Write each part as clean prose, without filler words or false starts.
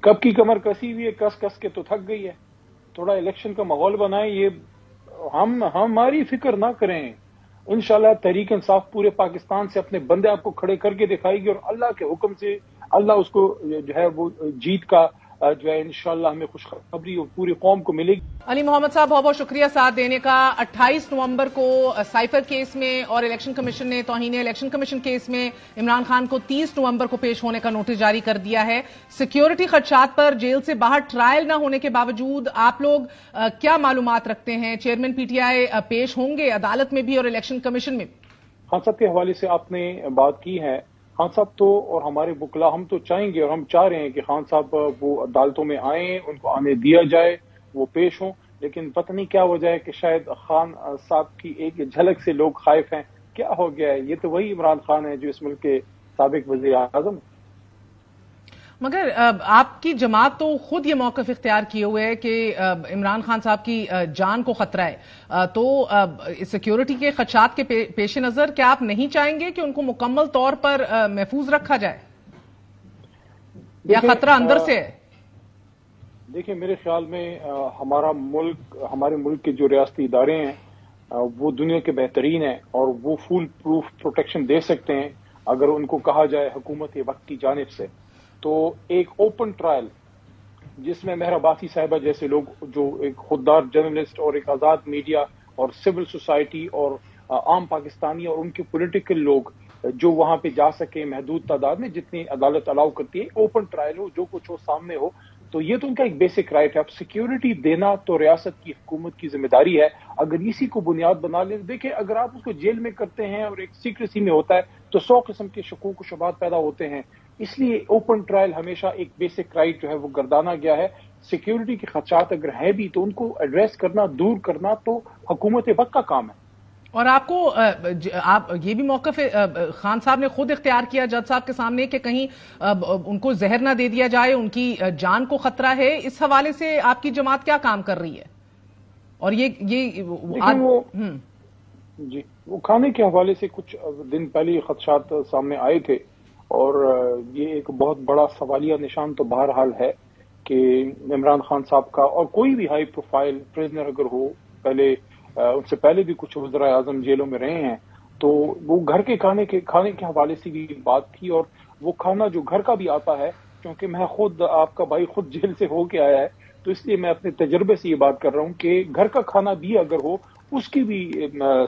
कब की कमर कसी हुई है, कस कस के तो थक गई है। थोड़ा इलेक्शन का माहौल बनाएं, ये हमारी फिक्र ना करें। इंशाल्लाह तहरीक इंसाफ पूरे पाकिस्तान से अपने बंदे आपको खड़े करके दिखाएगी और अल्लाह के हुक्म से अल्लाह उसको जो है वो जीत का जो है इंशाल्लाह हमें खुशखबरी पूरी कौम को मिलेगी। अली मोहम्मद साहब, बहुत बहुत शुक्रिया साथ देने का। 28 नवंबर को साइफर केस में और इलेक्शन कमीशन ने तौहीन इलेक्शन कमीशन केस में इमरान खान को 30 नवंबर को पेश होने का नोटिस जारी कर दिया है। सिक्योरिटी खदशात पर जेल से बाहर ट्रायल न होने के बावजूद आप लोग क्या मालूमात रखते हैं? चेयरमैन पीटीआई पेश होंगे अदालत में भी और इलेक्शन कमीशन में भी? खान साहब के हवाले से आपने बात की है। खान साहब तो और हमारे वकला हम तो चाहेंगे और हम चाह रहे हैं कि खान साहब वो अदालतों में आए, उनको आने दिया जाए, वो पेश हों। लेकिन पता नहीं क्या वजह है कि शायद खान साहब की एक झलक से लोग खाइफ हैं। क्या हो गया है? ये तो वही इमरान खान है जो इस मुल्क के साबिक वजीर आजम। मगर आपकी जमात तो खुद ये मौकफ इख्तियार किए हुए है कि इमरान खान साहब की जान को खतरा है, तो सिक्योरिटी के खदशात के पेश नजर क्या आप नहीं चाहेंगे कि उनको मुकम्मल तौर पर महफूज रखा जाए, या खतरा अंदर से है? देखिए, मेरे ख्याल में हमारे मुल्क के जो रियासती इदारे हैं वो दुनिया के बेहतरीन हैं और वो फुल प्रूफ प्रोटेक्शन दे सकते हैं अगर उनको कहा जाए हुकूमत वक्त की जानिब से। तो एक ओपन ट्रायल जिसमें मेहरा अब्बासी साहिबा जैसे लोग जो एक खुददार जर्नलिस्ट और एक आज़ाद मीडिया और सिविल सोसाइटी और आम पाकिस्तानी और उनके पॉलिटिकल लोग जो वहां पे जा सके महदूद तादाद में जितनी अदालत अलाउ करती है, ओपन ट्रायल हो, जो कुछ हो सामने हो, तो ये तो उनका एक बेसिक राइट है। अब सिक्योरिटी देना तो रियासत की हुकूमत की जिम्मेदारी है। अगर इसी को बुनियाद बना ले, देखिए अगर आप उसको जेल में करते हैं और एक सीक्रेसी में होता है तो 100 किस्म के शकूक व शुबात पैदा होते हैं। इसलिए ओपन ट्रायल हमेशा एक बेसिक राइट जो है वो गर्दाना गया है। सिक्योरिटी के खदशात अगर हैं भी तो उनको एड्रेस करना, दूर करना तो हुकूमत वक्त का काम है। और आपको आप ये भी मौकफ खान साहब ने खुद इख्तियार किया जज साहब के सामने कि कहीं उनको जहर ना दे दिया जाए, उनकी जान को खतरा है। इस हवाले से आपकी जमात क्या काम कर रही है? और वो खाने के हवाले से कुछ दिन पहले खदशात सामने आए थे और ये एक बहुत बड़ा सवालिया निशान तो बहरहाल है कि इमरान खान साहब का और कोई भी हाई प्रोफाइल प्रिजनर अगर हो, उनसे पहले भी कुछ वज़ीर आज़म जेलों में रहे हैं, तो वो घर के खाने के हवाले से भी बात थी। और वो खाना जो घर का भी आता है, क्योंकि मैं खुद आपका भाई खुद जेल से होके आया है, तो इसलिए मैं अपने तजर्बे से ये बात कर रहा हूँ कि घर का खाना भी अगर हो उसकी भी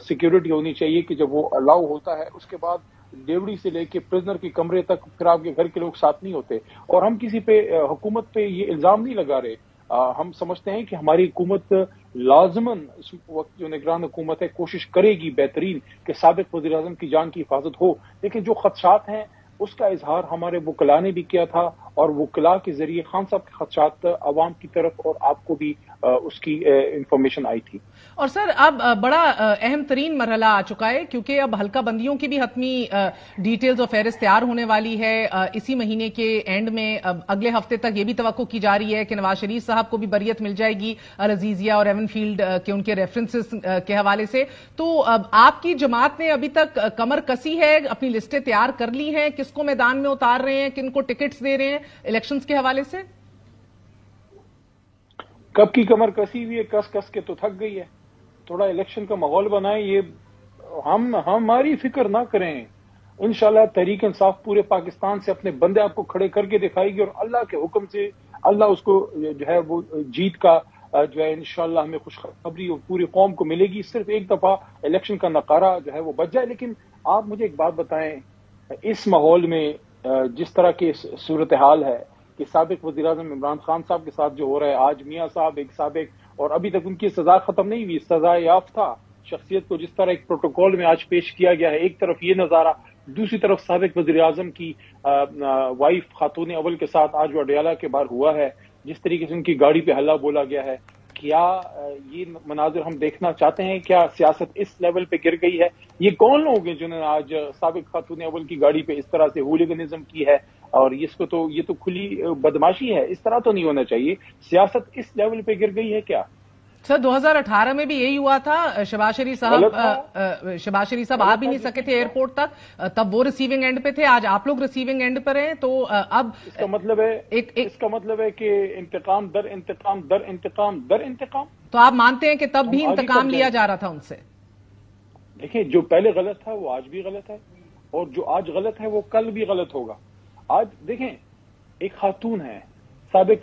सिक्योरिटी होनी चाहिए कि जब वो अलाउ होता है उसके बाद डेवड़ी से लेके प्रिजनर के कमरे तक फिर आपके घर के लोग साथ नहीं होते। और हम किसी पे हुकूमत पे ये इल्जाम नहीं लगा रहे। हम समझते हैं कि हमारी हुकूमत लाजमन इस वक्त जो निगरान हुकूमत है कोशिश करेगी बेहतरीन कि साबिक वज़ीर आज़म की जान की हिफाजत हो। लेकिन जो खदशात हैं उसका इजहार हमारे वकला ने भी किया था और वकला के जरिए खान साहब के खदशात अवाम की तरफ और आपको भी उसकी इंफॉर्मेशन आई थी। और सर अब बड़ा अहम तरीन मरहला आ चुका है, क्योंकि अब हल्का बंदियों की भी हतमी डिटेल्स और फहरिस्त तैयार होने वाली है। इसी महीने के एंड में अगले हफ्ते तक ये भी तवक्को की जा रही है कि नवाज शरीफ साहब को भी बरियत मिल जाएगी अल-अजीजिया और एवनफील्ड के उनके रेफरेंसेस के हवाले से। तो आपकी जमात ने अभी तक कमर कसी है, अपनी लिस्टें तैयार कर ली हैं, किसको मैदान में उतार रहे हैं, किनको टिकट्स दे रहे हैं इलेक्शंस के हवाले से? कब की कमर कसी हुई है, कस कस के तो थक गई है। थोड़ा इलेक्शन का माहौल बनाएं, ये हमारी फिक्र ना करें। इंशाल्लाह तहरीक इंसाफ पूरे पाकिस्तान से अपने बंदे आपको खड़े करके दिखाएगी और अल्लाह के हुक्म से अल्लाह उसको जो है वो जीत का जो है इंशाल्लाह हमें खुशखबरी पूरी कौम को मिलेगी। सिर्फ एक दफा इलेक्शन का नकारा जो है वो बच जाए। लेकिन आप मुझे एक बात बताएं, इस माहौल में जिस तरह की सूरत हाल है कि साबिक वज़ीर आज़म इमरान खान साहब के साथ जो हो रहा है, आज मियां साहब एक साबिक और अभी तक उनकी सजा खत्म नहीं हुई, सजा याफ्ता शख्सियत को जिस तरह एक प्रोटोकॉल में आज पेश किया गया है, एक तरफ ये नजारा, दूसरी तरफ साबिक वज़ीर आज़म की वाइफ खातून अव्वल के साथ आज वो अडयाला के बाहर हुआ है, जिस तरीके से उनकी गाड़ी पे हल्ला बोला गया है। क्या ये मनाजिर हम देखना चाहते हैं? क्या सियासत इस लेवल पे गिर गई है? ये कौन लोग हैं जिन्होंने आज साबिक खातून अव्वल की गाड़ी पे इस तरह से हूलिगनिज्म की है? और ये तो खुली बदमाशी है। इस तरह तो नहीं होना चाहिए। सियासत इस लेवल पे गिर गई है क्या? सर 2018 में भी यही हुआ था। शहबाज शरीफ साहब आ भी नहीं सके थे एयरपोर्ट तक, तब वो रिसीविंग एंड पे थे, आज आप लोग रिसीविंग एंड पर हैं। तो अब इसका मतलब है कि इंतकाम दर इंतकाम दर इंतकाम दर इंतकाम। तो आप मानते हैं कि तब भी इंतकाम लिया जा रहा था उनसे? देखिए, जो पहले गलत था वो आज भी गलत है, और जो आज गलत है वो कल भी गलत होगा। आज देखें, एक खातून है, साबिक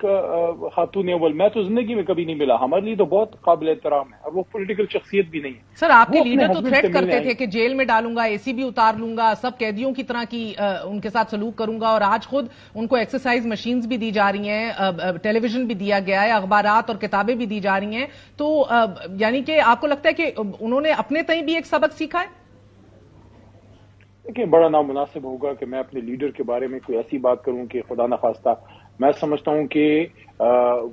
खातून अव्वल, मैं तो जिंदगी में कभी नहीं मिला, हमारे लिए तो बहुत काबिल एहतराम है, और वो पॉलिटिकल शख्सियत भी नहीं है। सर आपके लीडर तो थ्रेट करते थे कि जेल में डालूंगा, एसी भी उतार लूंगा, सब कैदियों की तरह की उनके साथ सलूक करूंगा, और आज खुद उनको एक्सरसाइज मशीन्स भी दी जा रही हैं, टेलीविजन भी दिया गया है, अखबारात और किताबें भी दी जा रही हैं। तो यानी कि आपको लगता है कि उन्होंने अपने तई भी एक सबक सीखा है? देखिए, बड़ा नामुनासिब होगा कि मैं अपने लीडर के बारे में कोई ऐसी बात करूं कि खुदा न खास्ता। मैं समझता हूं कि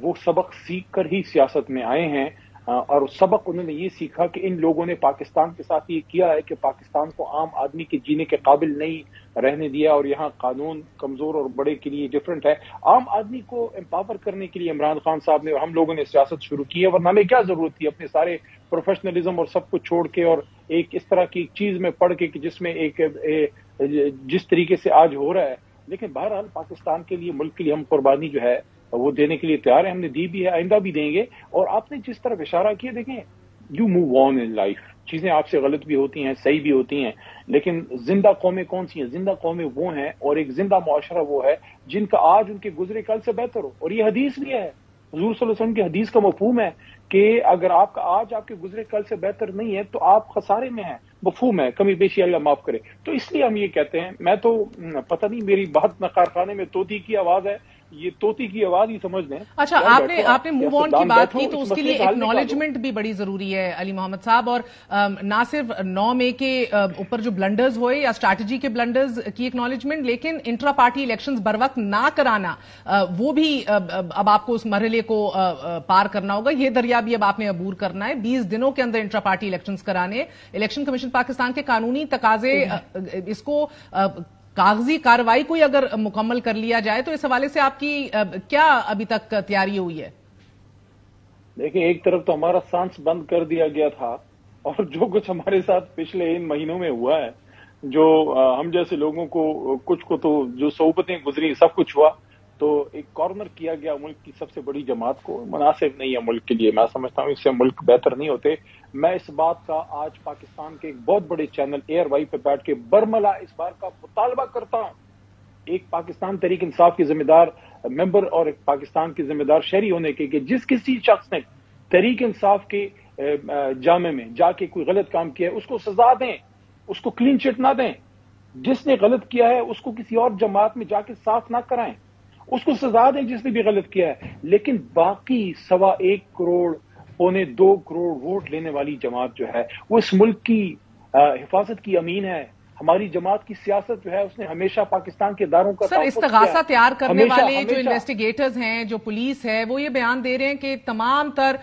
वो सबक सीख कर ही सियासत में आए हैं, और सबक उन्होंने ये सीखा कि इन लोगों ने पाकिस्तान के साथ ये किया है कि पाकिस्तान को आम आदमी के जीने के काबिल नहीं रहने दिया, और यहाँ कानून कमजोर और बड़े के लिए डिफरेंट है। आम आदमी को एम्पावर करने के लिए इमरान खान साहब ने और हम लोगों ने सियासत शुरू की है, वरना हमें क्या जरूरत थी अपने सारे प्रोफेशनलिज्म और सब कुछ छोड़ के और एक इस तरह की चीज में पढ़ के कि जिसमें जिस तरीके से आज हो रहा है। लेकिन बहरहाल पाकिस्तान के लिए, मुल्क के लिए हम कुर्बानी जो है वो देने के लिए तैयार है, हमने दी भी है, आइंदा भी देंगे। और आपने जिस तरफ इशारा किया, देखें, you move on in life, चीजें आपसे गलत भी होती हैं, सही भी होती हैं, लेकिन जिंदा कौमें कौन सी हैं? जिंदा कौमें वो हैं, और एक जिंदा मुआशरा वो है जिनका आज उनके गुजरे कल से बेहतर हो। और ये हदीस भी है, हुजूर सल्लल्लाहु अलैहि वसल्लम की हदीस का मफहूम है कि अगर आपका आज आपके गुजरे कल से बेहतर नहीं है तो आप खसारे में हैं, मफहूम है, कमी बेशी अल्लाह माफ करे। तो इसलिए हम ये कहते हैं, मैं तो पता नहीं मेरी बात न कारखाने में तोती की आवाज है, ये तोती की आवाज ही समझ लें। अच्छा, आपने मूव ऑन की बात की, तो उसके लिए एक्नॉलेजमेंट भी बड़ी जरूरी है अली मोहम्मद साहब। और ना सिर्फ 9 मई के ऊपर जो ब्लंडर्स हुए या स्ट्रैटेजी के ब्लंडर्स की एक्नॉलेजमेंट, लेकिन इंट्रा पार्टी इलेक्शंस बर वक्त ना कराना, वो भी अब आपको उस मरहले को पार करना होगा। ये दरिया भी अब आपने अबूर करना है, 20 दिनों के अंदर इंट्रा पार्टी इलेक्शंस कराने। इलेक्शन कमीशन पाकिस्तान के कानूनी तकाजे इसको कागजी कार्रवाई को अगर मुकम्मल कर लिया जाए, तो इस हवाले से आपकी क्या अभी तक तैयारी हुई है? देखिए, एक तरफ तो हमारा सांस बंद कर दिया गया था, और जो कुछ हमारे साथ पिछले इन महीनों में हुआ है, जो हम जैसे लोगों को, कुछ को तो जो सोबतें गुजरी, सब कुछ हुआ, तो एक कॉर्नर किया गया मुल्क की सबसे बड़ी जमात को, मुनासिब नहीं है मुल्क के लिए। मैं समझता हूँ इससे मुल्क बेहतर नहीं होते। मैं इस बात का आज पाकिस्तान के एक बहुत बड़े चैनल एयर वाई पे बैठ के बरमला इस बार का मुतालबा करता हूँ, एक पाकिस्तान तहरीक इंसाफ की जिम्मेदार मेंबर और एक पाकिस्तान की जिम्मेदार शहरी होने के, जिस किसी शख्स ने तहरीक इंसाफ के जामे में जाके कोई गलत काम किया है उसको सजा दें, उसको क्लीन चिट ना दें। जिसने गलत किया है उसको किसी और जमात में जाके साफ ना कराएं, उसको सजा दें जिसने भी गलत किया है। लेकिन बाकी 1.25 करोड़ 1.25 करोड़ वोट लेने वाली जमात जो है वो इस मुल्क की हिफाजत की अमीन है। हमारी जमात की सियासत जो है उसने हमेशा पाकिस्तान के दारों का सर, इस्तगासा तैयार करने वाले जो इन्वेस्टिगेटर्स हैं, जो पुलिस है, वो ये बयान दे रहे हैं कि तमाम तर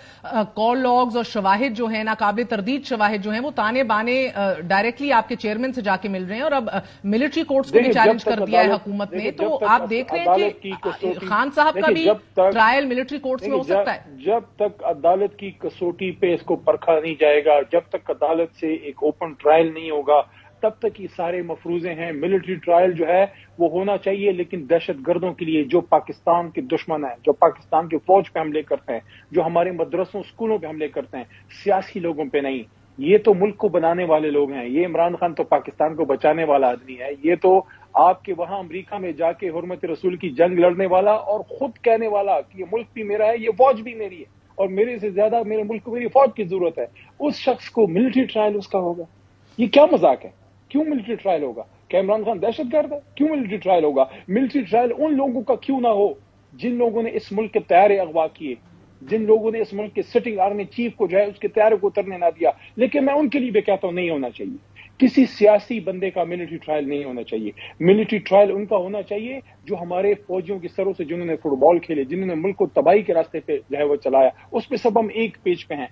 कॉल लॉग्स और शवाहिद जो है, नाकाबिल तरदीद शवाहिद जो हैं, वो ताने बाने डायरेक्टली आपके चेयरमैन से जाके मिल रहे हैं, और अब मिलिट्री कोर्ट्स को भी चैलेंज कर दिया है हुकूमत ने। तो आप देख रहे हैं कि खान साहब का भी ट्रायल मिलिट्री कोर्ट्स में हो सकता है। जब तक अदालत की कसौटी पे इसको परखा नहीं जाएगा, जब तक अदालत से एक ओपन ट्रायल नहीं होगा, तब तक ये सारे मफरूजे हैं। मिलिट्री ट्रायल जो है वो होना चाहिए, लेकिन दहशत गर्दों के लिए, जो पाकिस्तान के दुश्मन हैं, जो पाकिस्तान की फौज पे हमले करते हैं, जो हमारे मदरसों स्कूलों पे हमले करते हैं, सियासी लोगों पे नहीं। ये तो मुल्क को बनाने वाले लोग हैं। ये इमरान खान तो पाकिस्तान को बचाने वाला आदमी है। ये तो आपके वहां अमरीका में जाके हुर्मत रसूल की जंग लड़ने वाला और खुद कहने वाला कि ये मुल्क भी मेरा है, ये फौज भी मेरी है, और मेरे से ज्यादा मेरे मुल्क को मेरी फौज की जरूरत है। उस शख्स को मिलिट्री ट्रायल उसका होगा? ये क्या मजाक है? क्यों मिलिट्री ट्रायल होगा? क्या इमरान खान दहशतगर्द है? क्यों मिलिट्री ट्रायल होगा? मिलिट्री ट्रायल उन लोगों का क्यों ना हो जिन लोगों ने इस मुल्क के तैयारे अगवा किए, जिन लोगों ने इस मुल्क के सिटिंग आर्मी चीफ को जो है उसके तैयारे को उतरने ना दिया। लेकिन मैं उनके लिए भी कहता हूं नहीं होना चाहिए। किसी सियासी बंदे का मिलिट्री ट्रायल नहीं होना चाहिए। मिलिट्री ट्रायल उनका होना चाहिए जो हमारे फौजियों की सरों से, जिन्होंने फुटबॉल खेले, जिन्होंने मुल्क को तबाही के रास्ते पे जो है वो चलाया, उस पे सब हम एक पेज पे हैं।